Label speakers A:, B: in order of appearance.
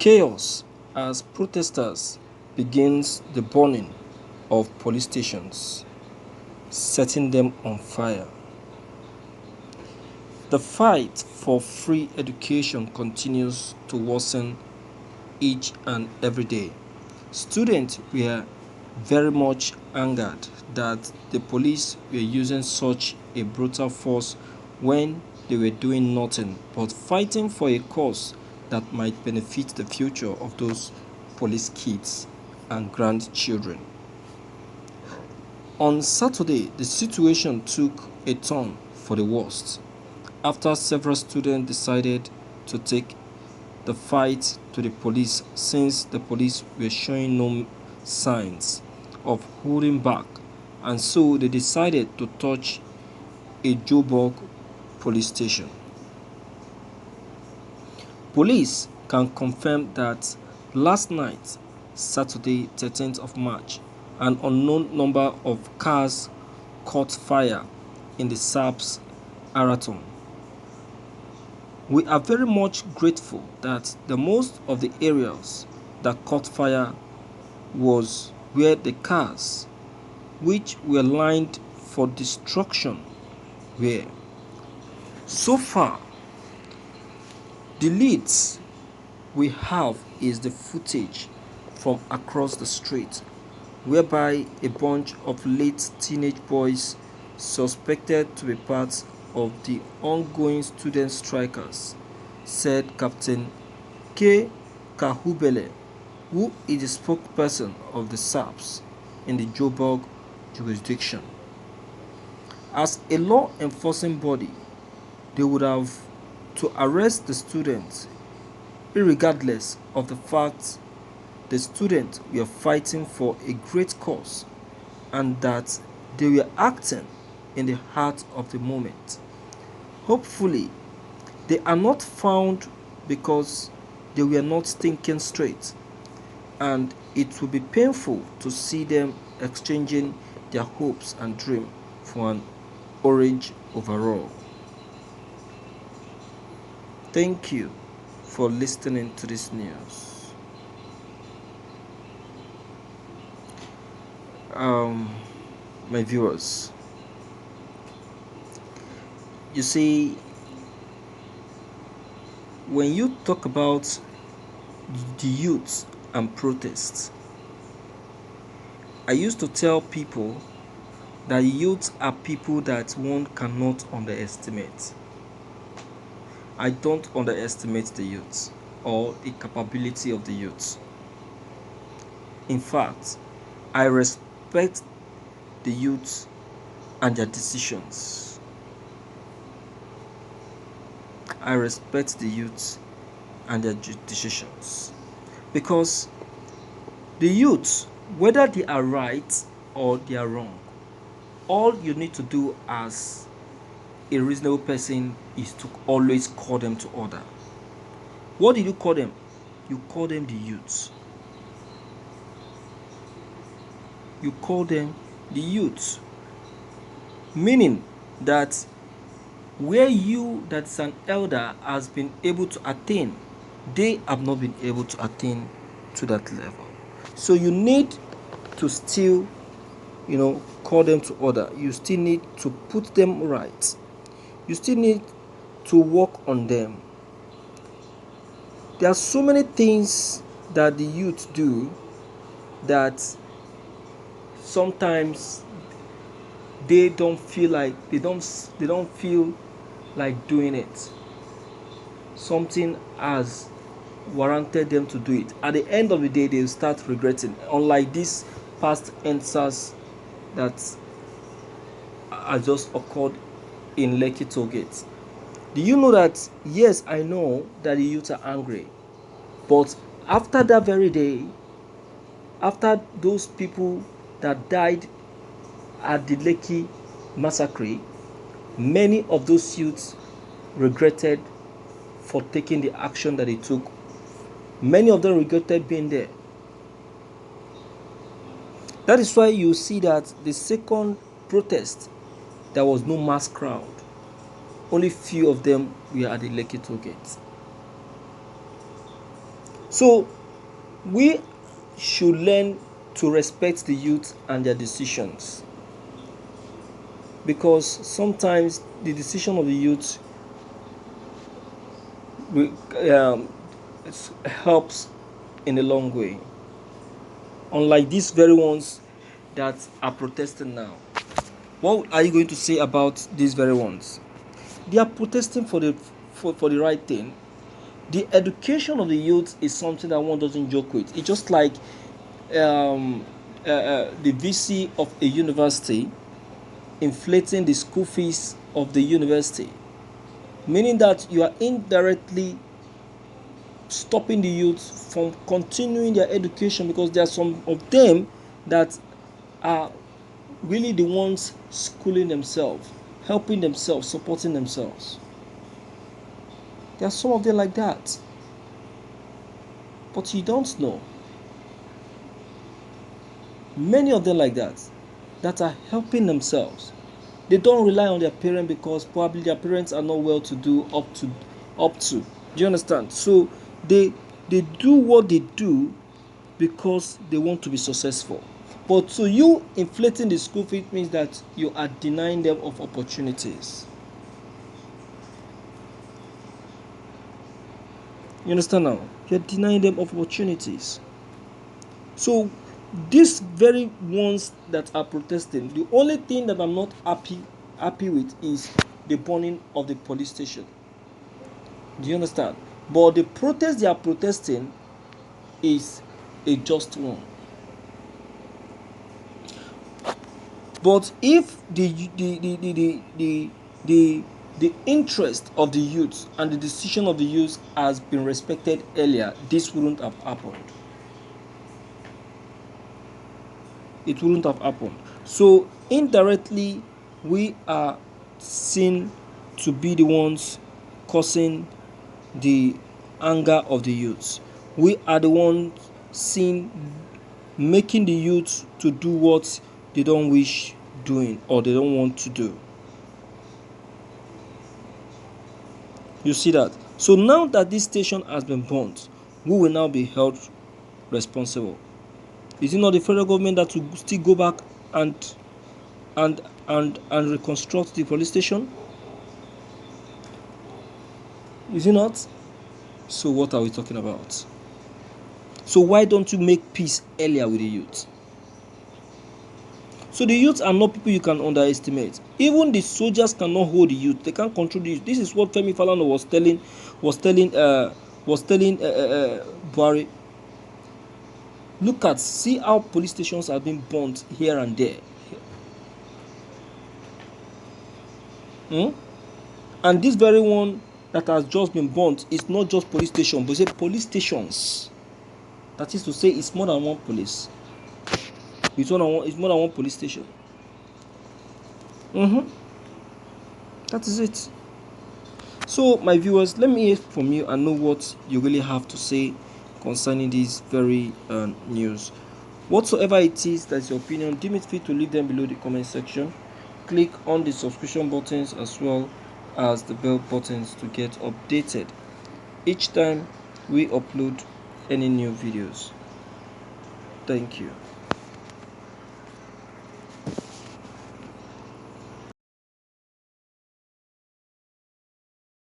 A: Chaos as protesters begins the burning of police stations, setting them on fire. The fight for free education continues to worsen each and every day. Students were very much angered that the police were using such a brutal force when they were doing nothing but fighting for a cause that might benefit the future of those police kids and grandchildren. On Saturday, the situation took a turn for the worst after several students decided to take the fight to the police since the police were showing no signs of holding back, and so they decided to touch a Joburg police station. Police can confirm that last night, Saturday 13th of March, an unknown number of cars caught fire in the SAPS Arathon. We are very much grateful that the most of the areas that caught fire was where the cars, which were lined for destruction, were. So far, the leads we have is the footage from across the street, whereby a bunch of late teenage boys suspected to be part of the ongoing student strikers, said Captain K. Kahubele, who is the spokesperson of the SAPS in the Joburg jurisdiction. As a law enforcing body, they would have to arrest the students irregardless of the fact the students were fighting for a great cause and that they were acting in the heart of the moment. Hopefully, they are not found because they were not thinking straight, and it will be painful to see them exchanging their hopes and dreams for an orange overall. Thank you for listening to this news. My viewers, you see, when you talk about the youth and protests, I used to tell people that youth are people that one cannot underestimate. I don't underestimate the youth or the capability of the youth. In fact, I respect the youth and their decisions. I respect the youth and their decisions because the youth, whether they are right or they are wrong, all you need to do as a reasonable person is to always call them to order. What did you call them? You call them the youths. You call them the youths. Meaning that where you, that's an elder, has been able to attain, they have not been able to attain to that level. So you need to still, call them to order. You still need to put them right. You still need to work on them. There are so many things that the youth do that sometimes they don't feel like they don't feel like doing it. Something has warranted them to do it. At the end of the day, they'll start regretting. Unlike these past answers that has just occurred in Lekki Tollgate. Do you know that? Yes, I know that the youth are angry, but after that very day, after those people that died at the Lekki massacre, many of those youths regretted for taking the action that they took. Many of them regretted being there. That is why you see that the second protest, there was no mass crowd. Only few of them were at the Lekki Tollgate. So we should learn to respect the youth and their decisions, because sometimes the decision of the youth um, helps in the long way, unlike these very ones that are protesting now. What are you going to say about these very ones? They are protesting for the right thing. The education of the youth is something that one doesn't joke with. It's just like the VC of a university inflating the school fees of the university, meaning that you are indirectly stopping the youth from continuing their education, because there are some of them that are really the ones schooling themselves, helping themselves, supporting themselves. There are some of them like that, but you don't know. Many of them like that are helping themselves. They don't rely on their parents because probably their parents are not well to do up to. Do you understand? So they do what they do because they want to be successful. But so you inflating the school fee means that you are denying them of opportunities. You understand now? You're denying them of opportunities. So these very ones that are protesting, the only thing that I'm not happy with is the burning of the police station. Do you understand? But the protest they are protesting is a just one. But if the interest of the youth and the decision of the youth has been respected earlier, this wouldn't have happened. It wouldn't have happened. So indirectly, we are seen to be the ones causing the anger of the youth. We are the ones seen making the youth to do what they don't wish doing or they don't want to do. You see that? So now that this station has been burnt, who will now be held responsible? Is it not the federal government that will still go back and reconstruct the police station? Is it not? So what are we talking about? So why don't you make peace earlier with the youth? So the youth are not people you can underestimate. Even the soldiers cannot hold the youth. They can't control the youth. This is what Femi Falana was telling Buhari. Look at, see how police stations have been burnt here and there. And this very one that has just been burnt is not just police station, but it's police stations. That is to say, it's more than one police. It's more than one police station. That is it. So, my viewers, let me hear from you and know what you really have to say concerning this very news. Whatsoever it is that's your opinion, deem it fit to leave them below the comment section. Click on the subscription buttons as well as the bell buttons to get updated each time we upload any new videos. Thank you.